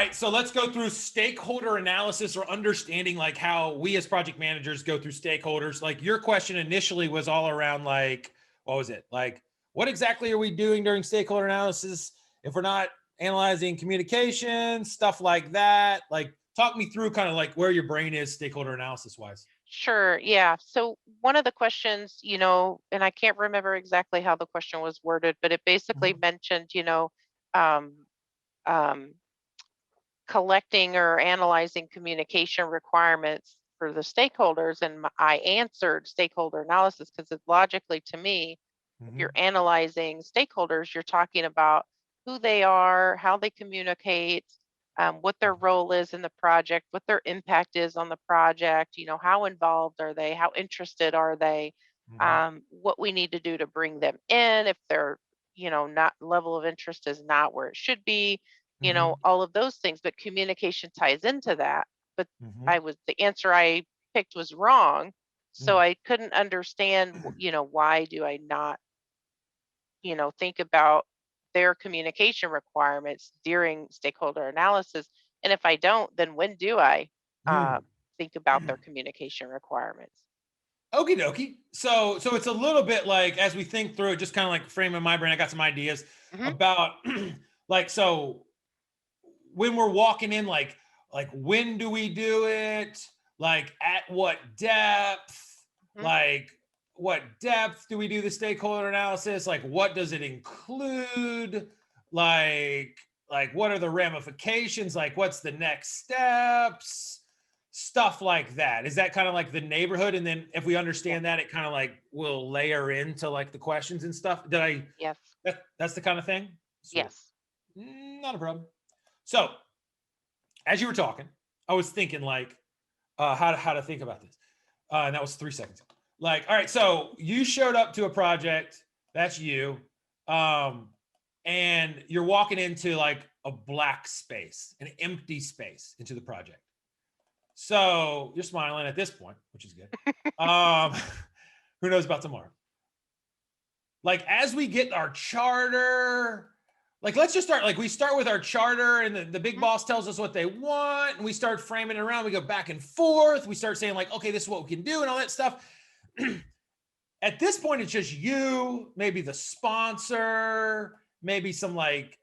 right, so let's go through stakeholder analysis, or understanding like how we as project managers go through stakeholders. Like your question initially was all around like, what was it? Like, what exactly are we doing during stakeholder analysis if we're not analyzing communication, stuff like that? Like, talk me through kind of like where your brain is stakeholder analysis wise. Sure. Yeah. So one of the questions, and I can't remember exactly how the question was worded, but it basically mentioned, um, um, collecting or analyzing communication requirements for the stakeholders. And I answered stakeholder analysis because it logically, to me, if you're analyzing stakeholders, you're talking about who they are, how they communicate, what their role is in the project, what their impact is on the project, how involved are they, how interested are they, what we need to do to bring them in if they're, not level of interest is not where it should be, all of those things. But communication ties into that. But the answer I picked was wrong. So I couldn't understand, why do I not, think about their communication requirements during stakeholder analysis. And if I don't, then when do I think about their communication requirements? Okie dokie. So it's a little bit like, as we think through it, just kind of like framing my brain, I got some ideas hmm about like, so when we're walking in, like when do we do it? Like at what depth? hmm Like what depth do we do the stakeholder analysis? Like what does it include? Like what are the ramifications? Like what's the next steps? Stuff like that. Is that kind of like the neighborhood? And then if we Yeah. understand that, it kind of like will layer into like the questions and stuff. Yes. That's the kind of thing? Sweet. Yes. Not a problem. So as you were talking, I was thinking like how to think about this. And that was 3 seconds. Like, all right, so you showed up to a project, that's you. Um, and you're walking into like a black space, an empty space into the project. So you're smiling at this point, which is good. Um, who knows about tomorrow? Like as we get our charter, like let's just start, like we start with our charter and the big hmm boss tells us what they want and we start framing it around, we go back and forth, we start saying like, okay, this is what we can do and all that stuff. At this point, it's just you, maybe the sponsor, maybe some like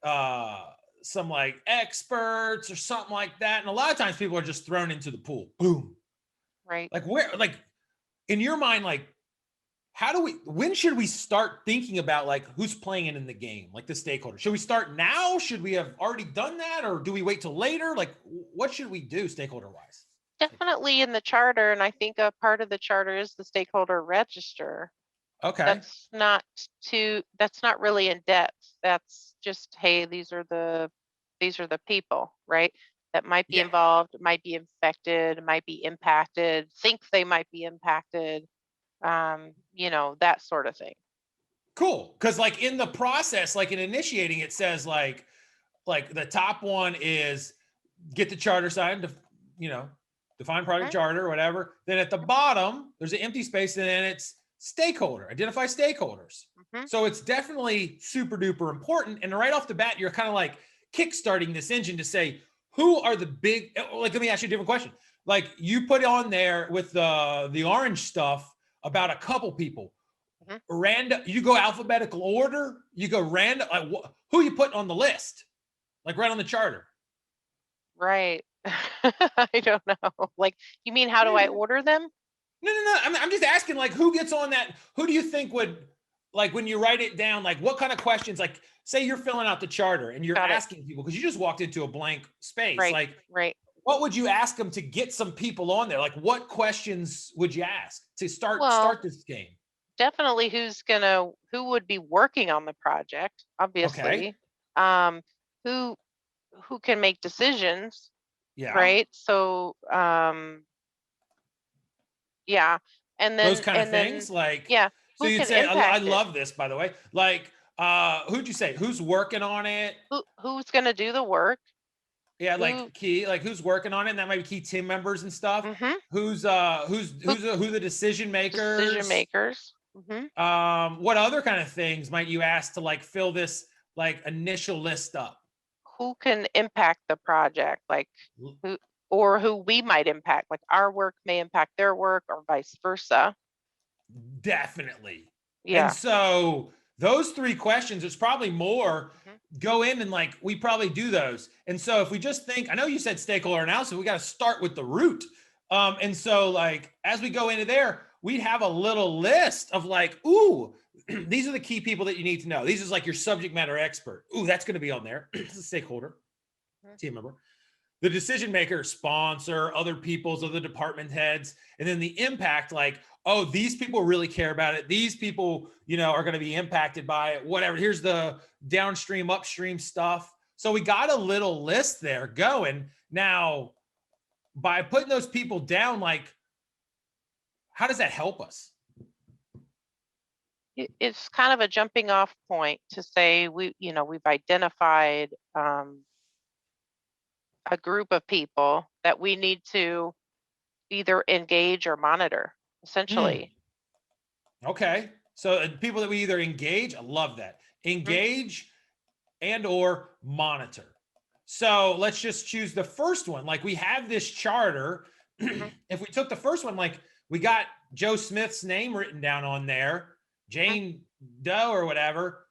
experts or something like that. And a lot of times people are just thrown into the pool. Boom. Right. Like where, like in your mind, like when should we start thinking about like who's playing in the game, like the stakeholder? Should we start now? Should we have already done that? Or do we wait till later? Like what should we do stakeholder wise? Definitely in the charter. And I think a part of the charter is the stakeholder register. Okay. That's not really in depth. That's just, hey, these are the people, right? That might be Yeah. involved, might be infected, might be impacted, think they might be impacted, that sort of thing. Cool. Cause like in the process, like in initiating, it says like the top one is get the charter signed to, you know, define project Mhm, charter or whatever. Then at the bottom, there's an empty space and then it's stakeholder, identify stakeholders. mhm. So it's definitely super duper important. And right off the bat, you're kind of like kickstarting this engine to say, who are the big, like, let me ask you a different question. Like you put on there with the orange stuff about a couple people, Mhm. random, you go alphabetical order, you go random, like, who you put on the list, like right on the charter. Right. I don't know. Like, you mean how do I order them? No. I'm just asking, like, who gets on that? Who do you think would, like, when you write it down, like, what kind of questions? Like, say you're filling out the charter and you're Got it. asking people because you just walked into a blank space. Right. Like, Right. what would you ask them to get some people on there? Like, what questions would you ask to Well, start this game? definitely who would be working on the project, Okay. obviously. Um, who who can make decisions, Yeah. right? So, yeah. And Those then kind of and then things. Like, yeah, so who you'd can say, I impact it? love this, by the way. Like, who'd you say? Who's working on it? Who's going to do the work? Yeah, Who like key, like who's working on it, and that might be key team members and stuff. mhm, who Who the decision decision makers? makers? Mhm. What other kind of things might you ask to like fill this like initial list up? who can impact the project, like who we might impact, like our work may impact their work or vice versa. Definitely. Yeah. And so those 3 questions, there's probably more, go in and like, we probably do those. And so if we just think, I know you said stakeholder analysis, we got to start with the root. And so like, as we go into there, we'd have a little list of like, ooh, these are the key people that you need to know. These is like your subject matter expert. Ooh, that's going to be on there. It's a stakeholder, team member. The decision maker, sponsor, other people's, other department heads, and then the impact, like, oh, these people really care about it. These people, you know, are going to be impacted by it, whatever. Here's the downstream, upstream stuff. So we got a little list there going. Now, by putting those people down, like, how does that help us? It's kind of a jumping off point to say we've identified a group of people that we need to either engage or monitor, essentially. Okay. So people that we either engage, I love that. Engage and or monitor. So let's just choose the first one. Like we have this charter. If we took the first one, like we got Joe Smith's name written down on there, Jane Doe or whatever.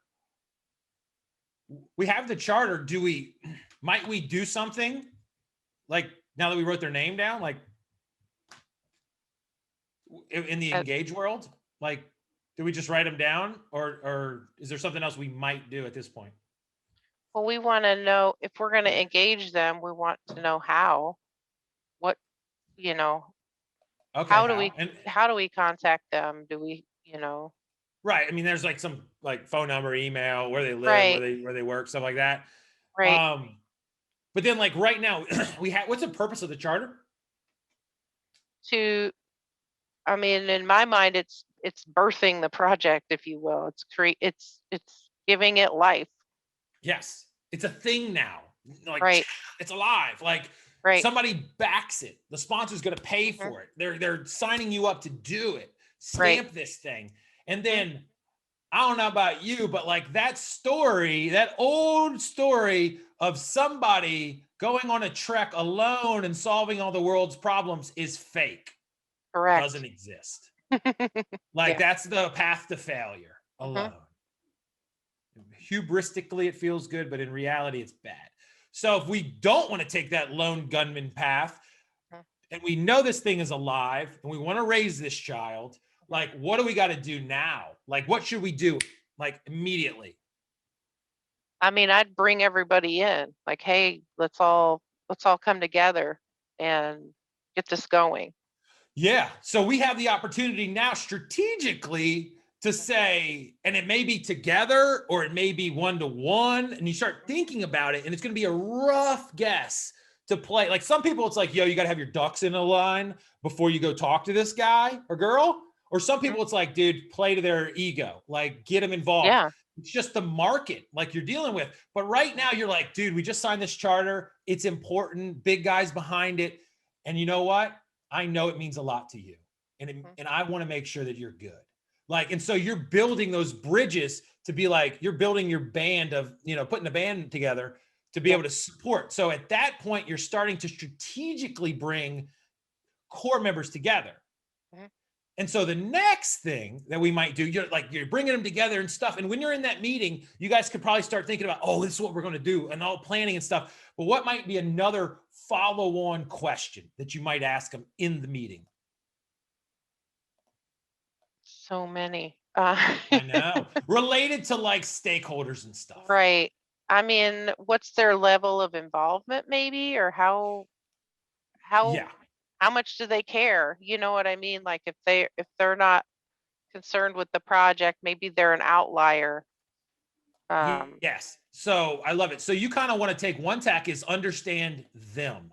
We have the charter. Might we do something like now that we wrote their name down, like in the engage world, like, do we just write them down or is there something else we might do at this point? Well, we want to know if we're going to engage them, we want to know how, what, okay, how do we contact them? Do we, right. I mean, there's like some like phone number, email, where they live, right, where they work, stuff like that. right. But then like right now what's the purpose of the charter? I mean, in my mind, it's birthing the project, if you will. It's giving it life. Yes. It's a thing now. Like right. It's alive. Like somebody backs it. The sponsor's going to pay for it. They're signing you up to do it. Stamp this thing. And then I don't know about you, but like that story, that old story of somebody going on a trek alone and solving all the world's problems is fake. Correct. Doesn't exist. Like that's the path to failure alone. Hubristically, it feels good, but in reality, it's bad. So if we don't want to take that lone gunman path, and we know this thing is alive, and we want to raise this child, like, what do we got to do now? Like, what should we do, like, immediately? I mean, I'd bring everybody in. Like, hey, let's all come together and get this going. Yeah. So we have the opportunity now strategically to say, and it may be together or it may be one-to-one, and you start thinking about it, and it's going to be a rough guess to play. Like some people, it's like, yo, you got to have your ducks in a line before you go talk to this guy or girl. Or some people, it's like, dude, play to their ego, like get them involved. Yeah. It's just the market like you're dealing with. But right now you're like, dude, we just signed this charter. It's important. Big guys behind it. And you know what? I know it means a lot to you. And I want to make sure that you're good. Like, and so you're building those bridges to be like, you're building your band of, putting a band together to be able to support. So at that point, you're starting to strategically bring core members together. And so the next thing that we might do, you're bringing them together and stuff. And when you're in that meeting, you guys could probably start thinking about, oh, this is what we're going to do and all planning and stuff. But what might be another follow-on question that you might ask them in the meeting? So many. I know. Related to like stakeholders and stuff. Right. I mean, what's their level of involvement maybe, or how much do they care? You know what I mean? Like if they're not concerned with the project, maybe they're an outlier. Yes. So I love it. So you kind of want to take one tack is understand them.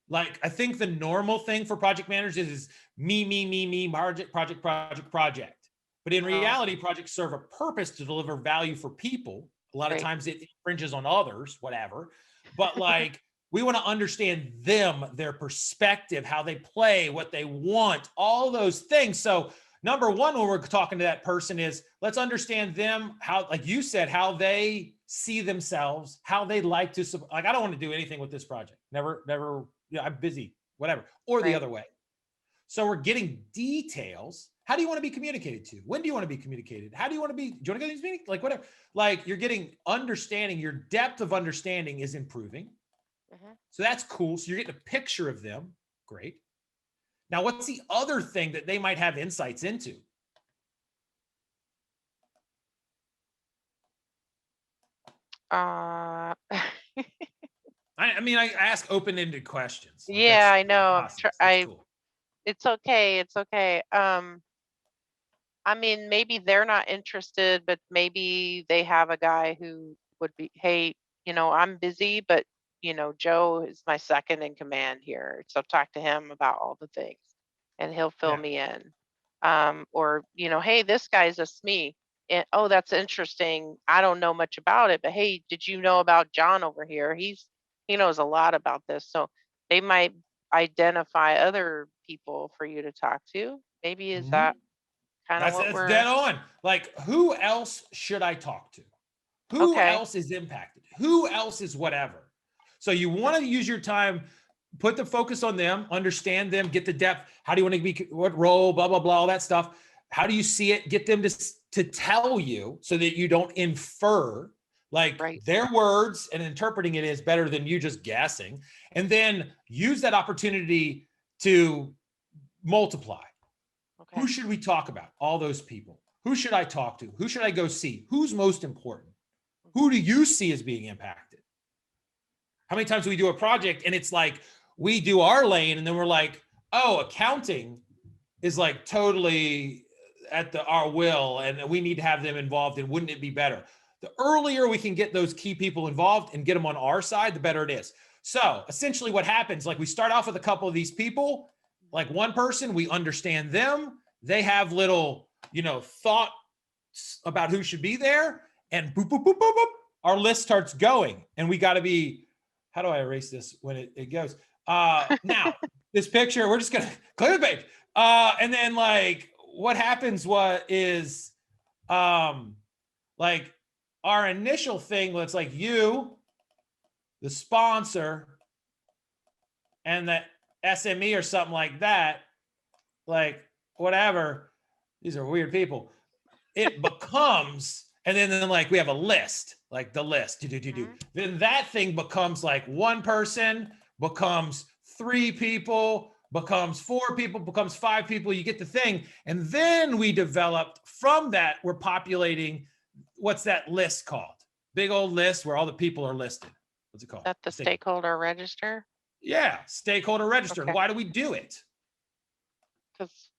Like I think the normal thing for project managers is me, project. But in reality, projects serve a purpose to deliver value for people. A lot of times it infringes on others, whatever. But like we want to understand them, their perspective, how they play, what they want, all those things. So number one, when we're talking to that person is let's understand them, how, like you said, how they see themselves, how they like to, like, I don't want to do anything with this project. Never, I'm busy, whatever, or the other way. So we're getting details. How do you want to be communicated to? When do you want to be communicated? How do you want to be, do you want to go to these meetings? Like whatever, like you're getting understanding, your depth of understanding is improving. So that's cool. So you're getting a picture of them. Great. Now, what's the other thing that they might have insights into? I mean, I ask open-ended questions. Like yeah, I know. Cool. It's okay. It's okay. I mean, maybe they're not interested, but maybe they have a guy who would be, hey, I'm busy, but Joe is my second in command here. So talk to him about all the things and he'll fill me in. Or, hey, this guy's a SME. And, oh, that's interesting. I don't know much about it, but hey, did you know about John over here? He knows a lot about this. So they might identify other people for you to talk to. Maybe is that kind of what that's we're dead on. Like, who else should I talk to? Who else is impacted? Who else is whatever? So you want to use your time, put the focus on them, understand them, get the depth. How do you want to be, what role, blah, blah, blah, all that stuff. How do you see it? Get them to tell you so that you don't infer, like their words, and interpreting it is better than you just guessing. And then use that opportunity to multiply. Who should we talk about? All those people. Who should I talk to? Who should I go see? Who's most important? Who do you see as being impacted? How many times do we do a project and it's like we do our lane and then we're like, oh, accounting is like totally at our will and we need to have them involved, and wouldn't it be better? The earlier we can get those key people involved and get them on our side, the better it is. So essentially what happens, like we start off with a couple of these people, like one person, we understand them. They have little, thoughts about who should be there, and boop, boop, boop, boop, boop, our list starts going. And we got to be, how do I erase this when it goes? Now, this picture, we're just going to clear the page. And then like, what happens, like our initial thing, let's like you, the sponsor, and the SME or something like that, like whatever, these are weird people. It becomes, and then like we have a list, like the list, then that thing becomes like one person, becomes 3 people, becomes 4 people, becomes 5 people, you get the thing. And then we developed from that, we're populating, what's that list called? Big old list where all the people are listed. What's it called? At the Stakeholder Register? Yeah, Stakeholder Register. Okay. And why do we do it? Because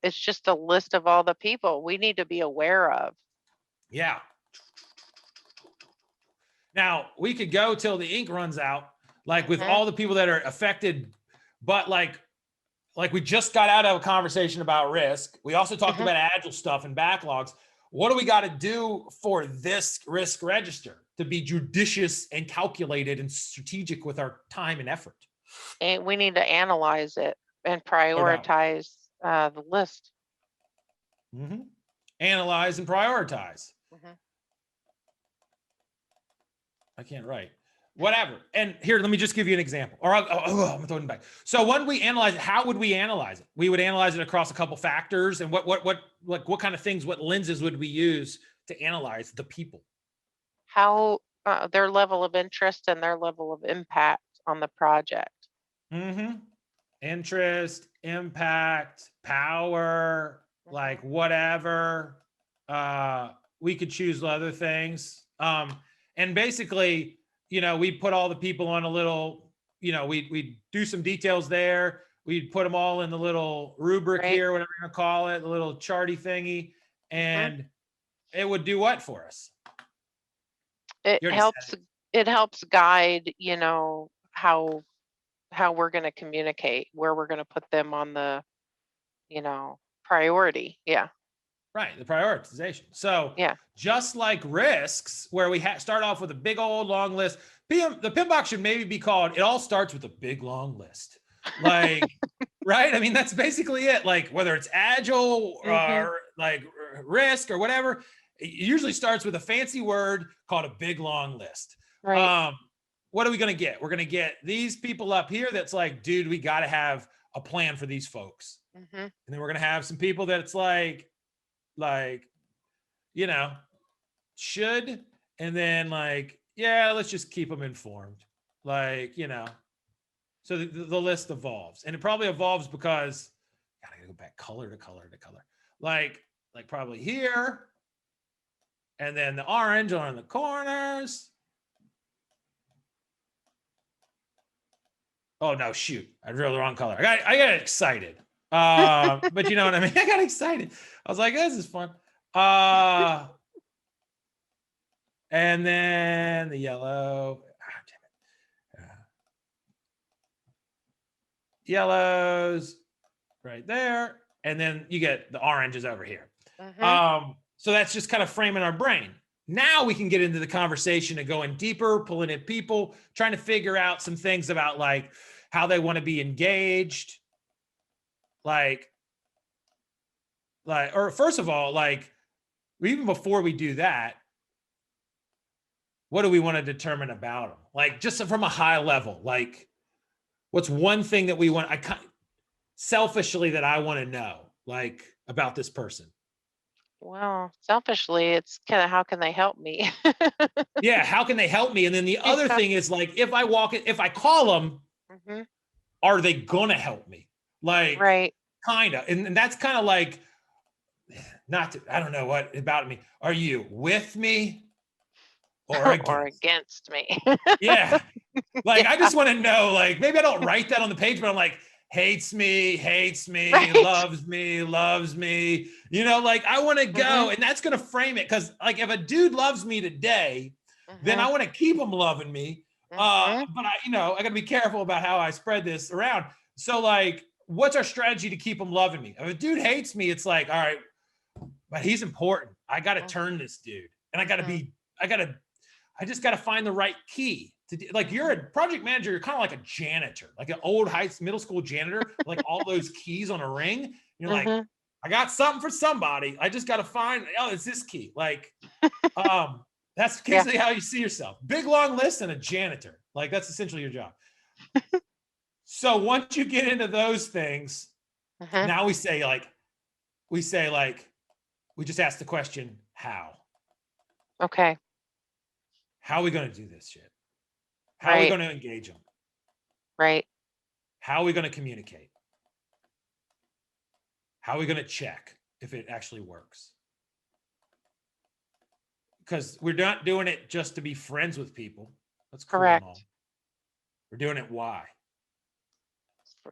it's just a list of all the people we need to be aware of. Yeah. Now we could go till the ink runs out, like with all the people that are affected, but like we just got out of a conversation about risk. We also talked about agile stuff and backlogs. What do we got to do for this risk register to be judicious and calculated and strategic with our time and effort? And we need to analyze it and prioritize the list. Analyze and prioritize. I can't write. Whatever. And here, let me just give you an example. Or I'm throwing it back. So when we analyze it, how would we analyze it? We would analyze it across a couple factors. And what kind of things, what lenses would we use to analyze the people? How their level of interest and their level of impact on the project. Interest, impact, power, like whatever. We could choose other things. And basically, we put all the people on a little, we do some details there. We'd put them all in the little rubric here, whatever you're gonna call it, the little charty thingy. And it would do what for us? It helps guide, how we're going to communicate, where we're going to put them on the, priority. Yeah. Right. The prioritization. So just like risks, where we start off with a big old long list, the PIM box should maybe be called, it all starts with a big long list. Like right? I mean, that's basically it. Like whether it's agile or like risk or whatever, it usually starts with a fancy word called a big long list. Right. What are we going to get? We're going to get these people up here that's like, dude, we got to have a plan for these folks. And then we're going to have some people that's like, you know, should, and then like, yeah, let's just keep them informed. Like, you know, so the list evolves, and it probably evolves because gotta go back color to color to color. Like probably here, and then the orange on the corners. Oh no, shoot! I drew the wrong color. I got excited. But you know what I mean? I got excited. I was like, this is fun. And then the yellow. Damn it. Yellows right there. And then you get the oranges over here. So that's just kind of framing our brain. Now we can get into the conversation and going deeper, pulling in people, trying to figure out some things about like how they want to be engaged. Or first of all, like even before we do that, what do we want to determine about them? Like just from a high level, like what's one thing that we want, selfishly that I want to know, like about this person? Well, selfishly, it's kind of how can they help me? Yeah, how can they help me? And then the other thing is like, if I call them, are they gonna help me? Like, right. kind of. And that's kind of like, I don't know what about me. Are you with me or against? Or against me? Yeah. Like, I just want to know, like, maybe I don't write that on the page, but I'm like, hates me, right. loves me. You know, like I want to go, and that's going to frame it. Cause like, if a dude loves me today, then I want to keep him loving me. But I got to be careful about how I spread this around. So like, what's our strategy to keep him loving me? If a dude hates me, it's like, all right, but he's important. I got to turn this dude, and I just got to find the right key. Like you're a project manager, you're kind of like a janitor, like an old middle school janitor, like all those keys on a ring. You're like, I got something for somebody. I just got to find, it's this key. Like, that's basically how you see yourself. Big, long list and a janitor. Like that's essentially your job. So once you get into those things, now we just ask the question, how? Okay. How are we going to do this shit? How are we going to engage them? Right. How are we going to communicate? How are we going to check if it actually works? Because we're not doing it just to be friends with people. That's cool. Correct. We're doing it why?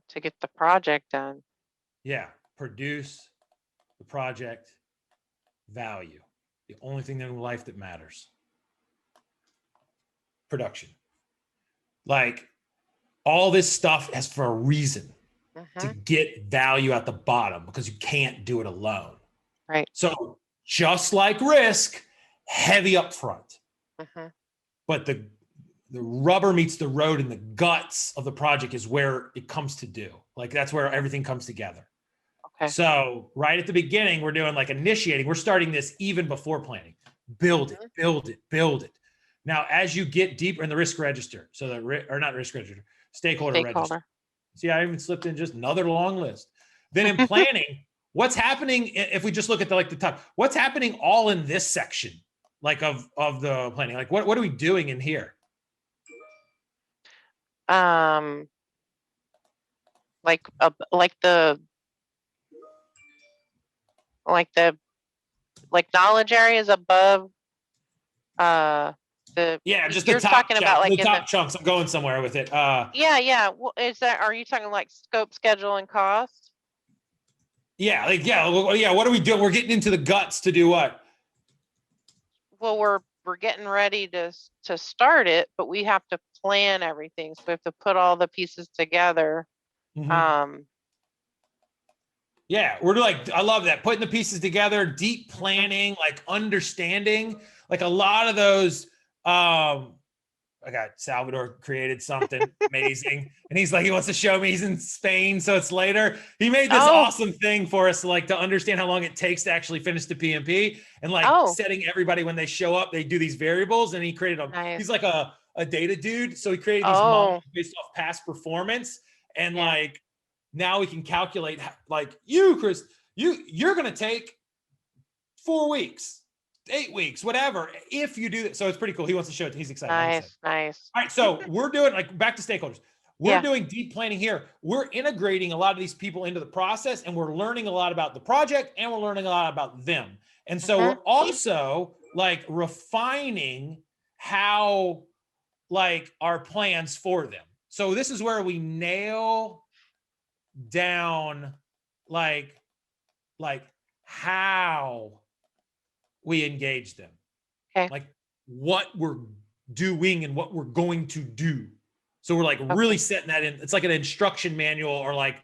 To get the project done. Yeah. Produce the project value. The only thing in life that matters. Production. Like all this stuff is for a reason to get value at the bottom because you can't do it alone. Right. So just like risk, heavy up front. But the rubber meets the road and the guts of the project is where it comes to do. Like that's where everything comes together. Okay. So right at the beginning, we're doing like initiating. We're starting this even before planning. Build it. Now, as you get deeper in the risk register, stakeholder register. See, I even slipped in just another long list. Then in planning, what's happening if we just look at the top? What's happening all in this section, like of the planning? Like what are we doing in here? Like knowledge areas above just the top chunk, about like the top chunks. I'm going somewhere with it. Well, are you talking like scope, schedule, and cost? Yeah. What are we doing? We're getting into the guts to do what? Well, we're getting ready to start it, but we have to plan everything. So we have to put all the pieces together. Yeah, we're like, I love that. Putting the pieces together, deep planning, like understanding, like a lot of those, I got Salvador created something amazing. And he's like, he wants to show me he's in Spain. So it's later. He made this awesome thing for us, like to understand how long it takes to actually finish the PMP and like setting everybody when they show up, they do these variables. And he created them. Nice. He's like a data dude. So he created these models based off past performance. And like, now we can calculate like you, Chris, you're going to take 4 weeks, 8 weeks, whatever, if you do that. So it's pretty cool. He wants to show it. He's excited. Nice. All right. So we're doing like back to stakeholders. We're doing deep planning here. We're integrating a lot of these people into the process and we're learning a lot about the project and we're learning a lot about them. And so we're also like refining how like our plans for them. So this is where we nail down like how we engage them, like what we're doing and what we're going to do. So we're like really setting that in. It's like an instruction manual or like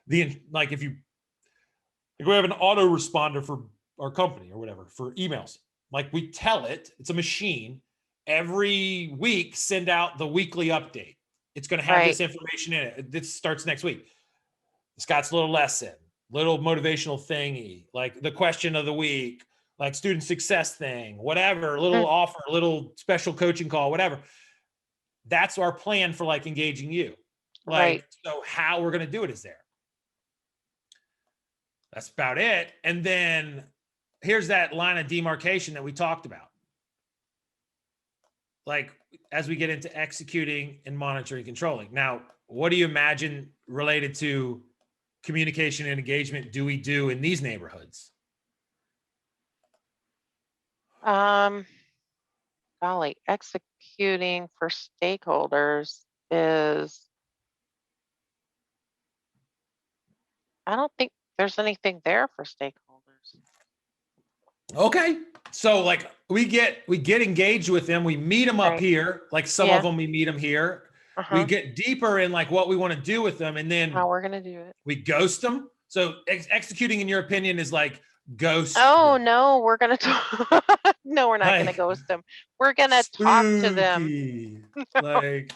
if you like we have an autoresponder for our company or whatever for emails, like we tell it, it's a machine, every week send out the weekly update. It's going to have this information in it. This starts next week. Scott's little lesson, little motivational thingy, like the question of the week, like student success thing, whatever, little offer, little special coaching call, whatever. That's our plan for like engaging you. Like, so how we're going to do it is there. That's about it. And then here's that line of demarcation that we talked about. Like, as we get into executing and monitoring, controlling. Now, what do you imagine related to communication and engagement do we do in these neighborhoods? Golly, executing for stakeholders is, I don't think there's anything there for stakeholders. Okay. So like we get engaged with them. We meet them up here. Like some of them, we meet them here. We get deeper in like what we want to do with them. And then how we're going to do it. We ghost them. So executing, in your opinion, is like ghost. Oh, no, we're going to, no, we're not going to ghost them. We're going to talk to them. Like,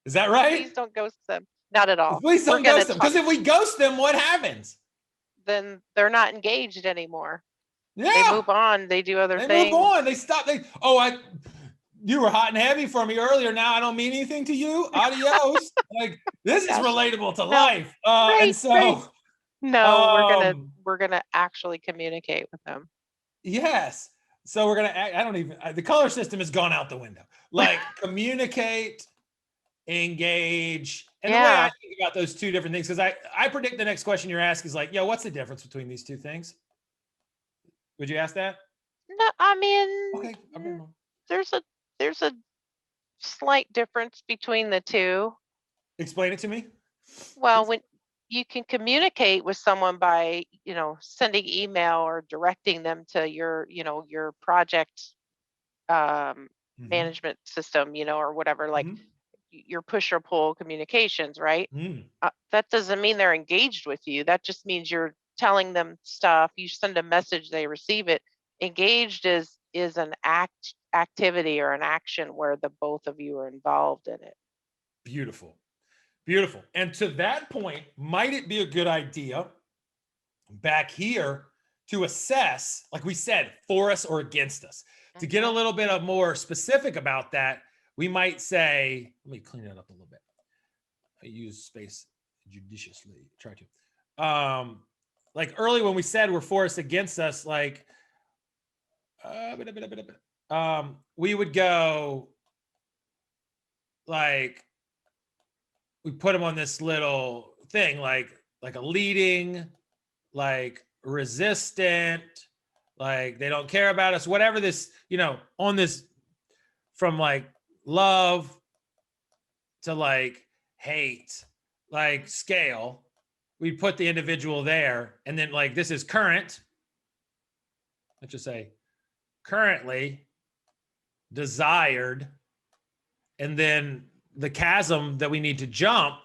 is that right? Please don't ghost them. Not at all. Please don't ghost them. Because if we ghost them, what happens? Then they're not engaged anymore. Yeah. They move on. They do other things. They move on. They stop. You were hot and heavy for me earlier. Now I don't mean anything to you. Adios. Like this is relatable to life. And so no, we're gonna actually communicate with them. Yes. So we're gonna. The color system has gone out the window. Like communicate, engage, and the way I think about those two different things, because I predict the next question you're asking is like, yo, what's the difference between these two things? Would you ask that? No, I mean, there's a slight difference between the two. Explain it to me. Well, when you can communicate with someone by, sending email or directing them to your project management system, or whatever, like your push or pull communications, right? That doesn't mean they're engaged with you. That just means you're telling them stuff. You send a message, they receive it. Engaged is an activity or an action where the both of you are involved in it. Beautiful. Beautiful. And to that point, might it be a good idea back here to assess, like we said, for us or against us? To get a little bit of more specific about that, we might say, let me clean it up a little bit. I use space judiciously, try to. Like early when we said we're for us against us, like we would go like we put them on this little thing, like a leading, like resistant, like they don't care about us, whatever this, on this from like love to like hate, like scale. We put the individual there, and then like this is current. Let's just say currently, desired, and then the chasm that we need to jump,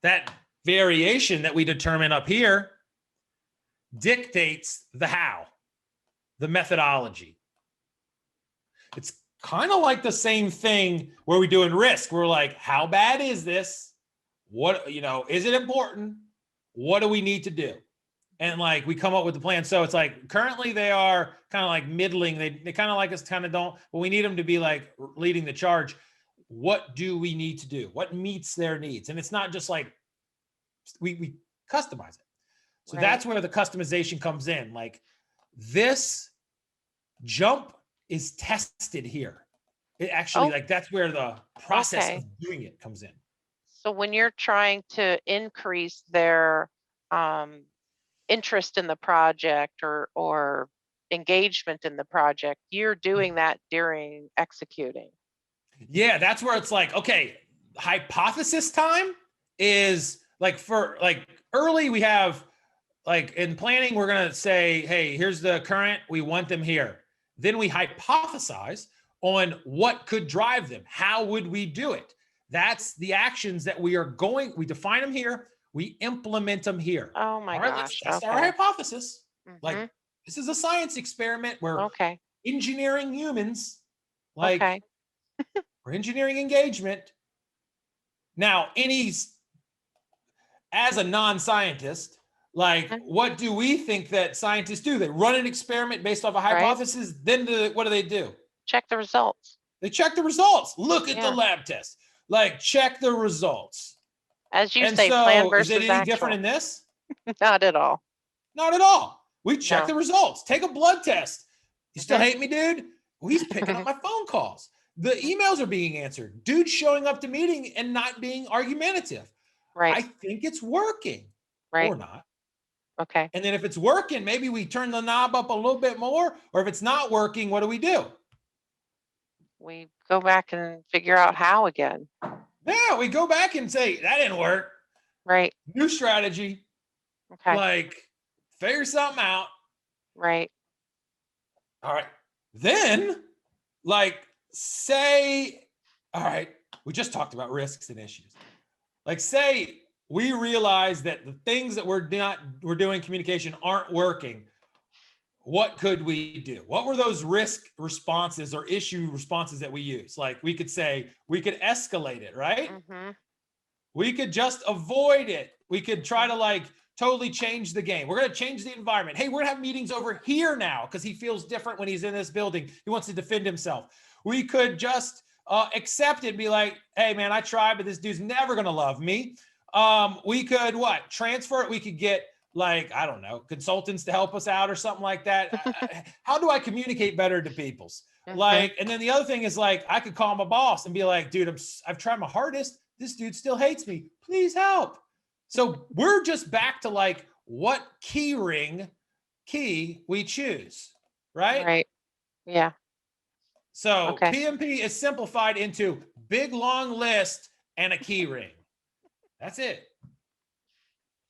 that variation that we determine up here dictates the how, the methodology. It's kind of like the same thing where we do in risk. We're like, how bad is this? What, is it important? What do we need to do? And like, we come up with the plan. So it's like, currently they are kind of like middling. They kind of like us, kind of don't, but we need them to be like leading the charge. What do we need to do? What meets their needs? And it's not just like, we customize it. So that's where the customization comes in. Like, this jump is tested here. It actually, like, that's where the process of doing it comes in. So when you're trying to increase their interest in the project or engagement in the project, you're doing that during executing. Yeah, that's where it's like, okay, hypothesis time is like, for like early, we have like in planning, we're going to say, hey, here's the current, we want them here. Then we hypothesize on what could drive them. How would we do it? That's the actions that we define them here. We implement them here. Oh my gosh. Let's test our hypothesis. Like, this is a science experiment where engineering humans, like, we're engineering engagement. Now, as a non-scientist, like, what do we think that scientists do? They run an experiment based off a hypothesis. Then what do? Check the results. They check the results. Look at the lab test. Like, check the results. As you say, plan versus is it any different in this? Not at all. Not at all. We check the results. Take a blood test. You still hate me, dude? Well, he's picking up my phone calls. The emails are being answered. Dude showing up to meeting and not being argumentative. Right. I think it's working. Right. Or not. Okay. And then if it's working, maybe we turn the knob up a little bit more. Or if it's not working, what do? We go back and figure out how again. Yeah, we go back and say, that didn't work. Right. New strategy. Okay. Like, figure something out. Right. All right. Then, like, say, all right, we just talked about risks and issues. Like, say we realize that the things that we're doing communication aren't working. What could we do? What were those risk responses or issue responses that we use? Like, we could say, we could escalate it, right? We could just avoid it. We could try to like totally change the game. We're going to change the environment. Hey, we're going to have meetings over here now because he feels different when he's in this building. He wants to defend himself. We could just accept it and be like, hey, man, I tried, but this dude's never going to love me. We could transfer it. We could get, like, I don't know, consultants to help us out or something like that. How do I communicate better to people? Like, and then the other thing is, like, I could call my boss and be like, dude, I've tried my hardest. This dude still hates me. Please help. So we're just back to like what key we choose, right? Right. Yeah. So PMP is simplified into big, long list and a key ring. That's it.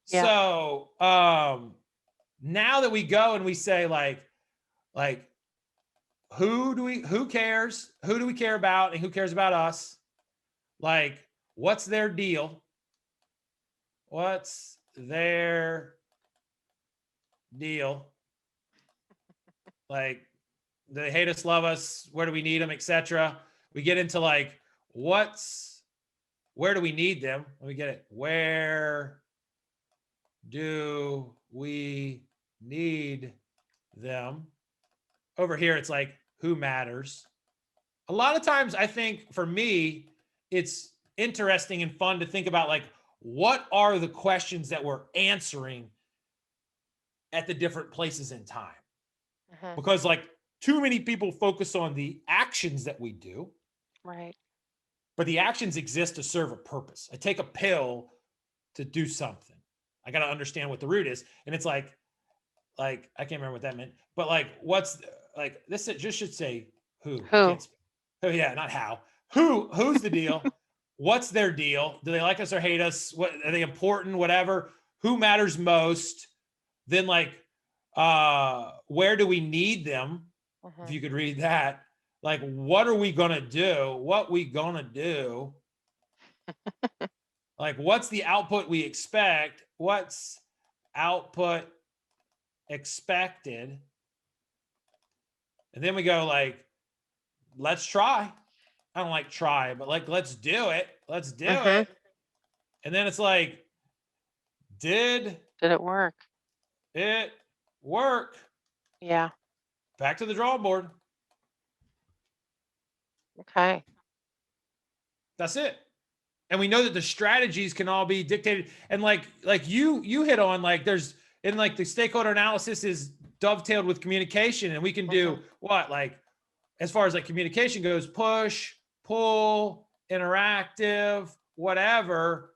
Yeah. So now that we go and we say like who cares? Who do we care about and who cares about us? Like, what's their deal? What's their deal? Like, do they hate us, love us? Where do we need them, etc.? We get into like, where do we need them? Let me get it. Where do we need them? Over here, it's like, who matters? A lot of times, I think for me, it's interesting and fun to think about like, what are the questions that we're answering at the different places in time? Because like too many people focus on the actions that we do. Right. But the actions exist to serve a purpose. I take a pill to do something. I got to understand what the root is. And it's like, I can't remember what that meant, but like, this just should say who. Who? Oh yeah, not how. Who's the deal? What's their deal? Do they like us or hate us? What are they important? Whatever. Who matters most? Then like, where do we need them? If you could read that, like, what are we gonna do? What we gonna do? Like, what's the output we expect? What's output expected? And then we go like, let's try. I don't like try, but like, let's do it. Let's do it. And then it's like, did it work? it work? Yeah. Back to the drawing board. Okay. That's it. And we know that the strategies can all be dictated. And like you hit on, like, there's in like the stakeholder analysis is dovetailed with communication, and we can do what, like, as far as like communication goes, push, pull, interactive, whatever.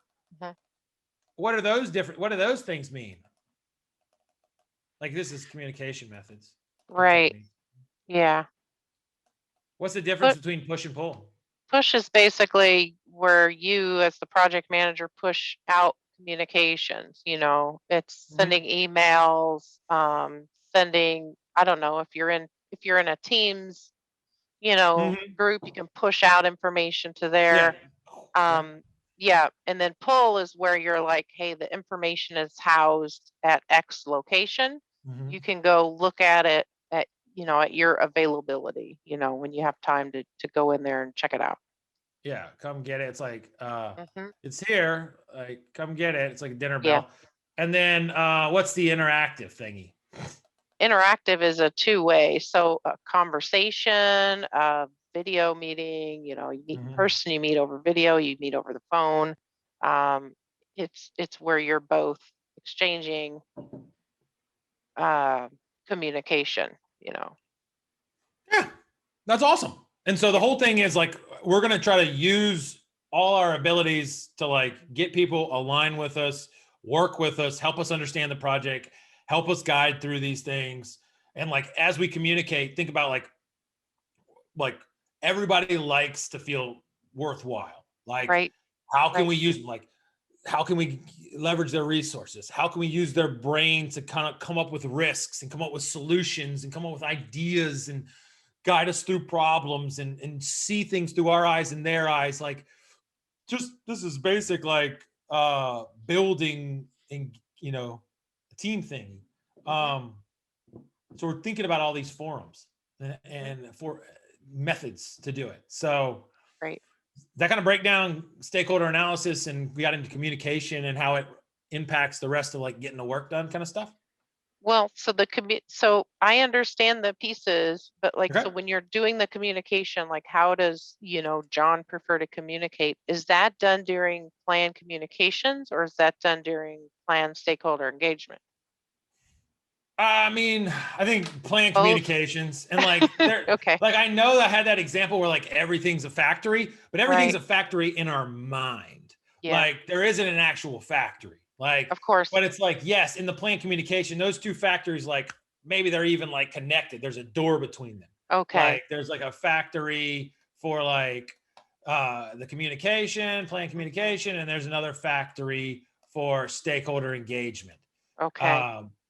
What are those different? What do those things mean? Like, this is communication methods. Right. Yeah. What's the difference between push and pull? Push is basically where you, as the project manager, push out communications. It's sending emails, sending, I don't know, if you're in a Teams, group, you can push out information to there. Yeah. And then pull is where you're like, hey, the information is housed at X location. You can go look at it at your availability, when you have time to go in there and check it out. Yeah, come get it. It's like, it's here. Like, come get it. It's like a dinner Yeah. bell. And then what's the interactive thingy? Interactive is a two-way. So a conversation, a video meeting, you meet in person, you meet over video, you meet over the phone. It's where you're both exchanging communication, Yeah, that's awesome. And so the whole thing is like, we're going to try to use all our abilities to like get people aligned with us, work with us, help us understand the project, help us guide through these things. And like, as we communicate, think about like everybody likes to feel worthwhile. Like, how can we use, like, how can we leverage their resources? How can we use their brain to kind of come up with risks and come up with solutions and come up with ideas and guide us through problems and see things through our eyes and their eyes? Like, just, this is basic, like, building and, a team thing. So we're thinking about all these forums and for methods to do it. So that kind of break down stakeholder analysis, and we got into communication and how it impacts the rest of like getting the work done kind of stuff. Well, so I understand the pieces, but like, so when you're doing the communication, like, how does, John prefer to communicate? Is that done during planned communications, or is that done during planned stakeholder engagement? I mean, I think planned communications and like, like, I know I had that example where like everything's a factory, but everything's a factory in our mind. Like, there isn't an actual factory. Like, of course, but it's like, yes, in the planned communication, those two factories, like, maybe they're even like connected. There's a door between them. Like, there's like a factory for like the communication, planned communication, and there's another factory for stakeholder engagement.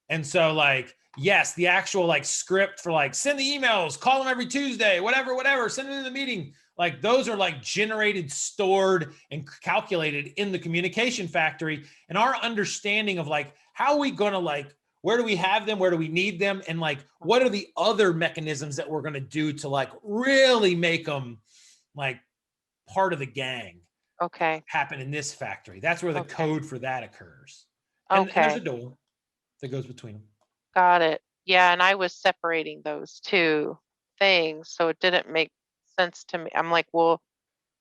And so like, yes, the actual like script for like send the emails, call them every Tuesday, whatever, send them to the meeting. Like, those are like generated, stored, and calculated in the communication factory. And our understanding of like, how are we going to like, where do we have them? Where do we need them? And like, what are the other mechanisms that we're going to do to like really make them like part of the gang? Happen in this factory. That's where the code for that occurs. And there's a door that goes between them. Got it. Yeah. And I was separating those two things, so it didn't make sense to me. I'm like, well,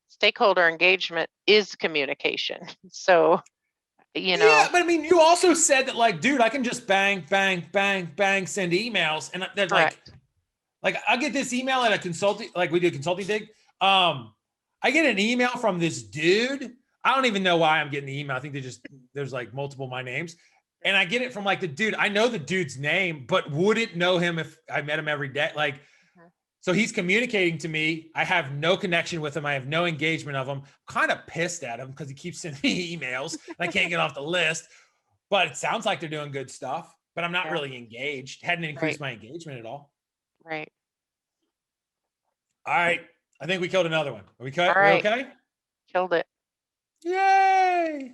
stakeholder engagement is communication. So, Yeah, but I mean, you also said that like, dude, I can just bang, bang, bang, bang, send emails. And they're like I get this email at a consulting, like we do a consulting dig. I get an email from this dude. I don't even know why I'm getting the email. I think there's like multiple my names. And I get it from like the dude. I know the dude's name, but wouldn't know him if I met him every day. Like, so he's communicating to me. I have no connection with him. I have no engagement of him. I'm kind of pissed at him because he keeps sending me emails and I can't get off the list. But it sounds like they're doing good stuff, but I'm not really engaged. Hadn't increased my engagement at all. All right. I think we killed another one. Are we cut? We're okay? Killed it. Yay.